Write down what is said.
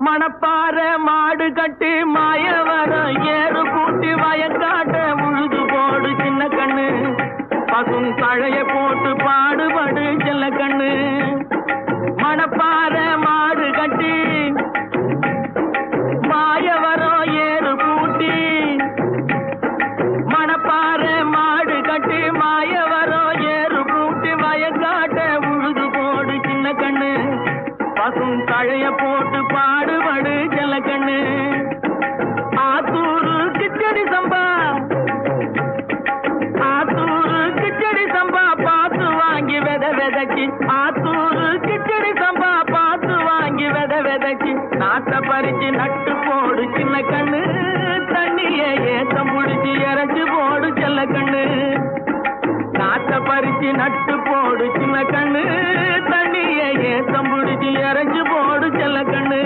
மணப்பாற மாடு கட்டி மாயவரம் ஏறு கூட்டி வயக்காட்ட உழுது போடு சின்ன கண்ணு பசும் தழைய போட்டு பாடுபடு செல்ல கண்ணு மணப்பாற மாடு கட்டி மாயவரம் ஏறு கூட்டி மணப்பாற மாடு கட்டி மாயவரம் ஏறு கூட்டி வயக்காட்ட உழுது போடு சின்ன கண்ணு பசும் தழைய போட்டு பாடுபடு செல்ல கண்ணு ஆத்தூரு கிச்சடி சம்பா ஆத்தூரு கிச்சடி சம்பா பார்த்து வாங்கி வித விதைச்சி ஆத்தூரு கிச்சடி சம்பா பார்த்து வாங்கி வித விதைச்சி நாட்டை பறிச்சு நட்டு போடு சின்ன கண்ணு தண்ணிய ஏத்தம் புடிச்சு இறச்சி போடு செல்ல கண்ணு நாட்டை பறிச்சு நட்டு போடு சின்ன கண்ணு தண்ணிய ஏத்தம் புடிச்சு இறச்சி போடு செல்ல கண்ணு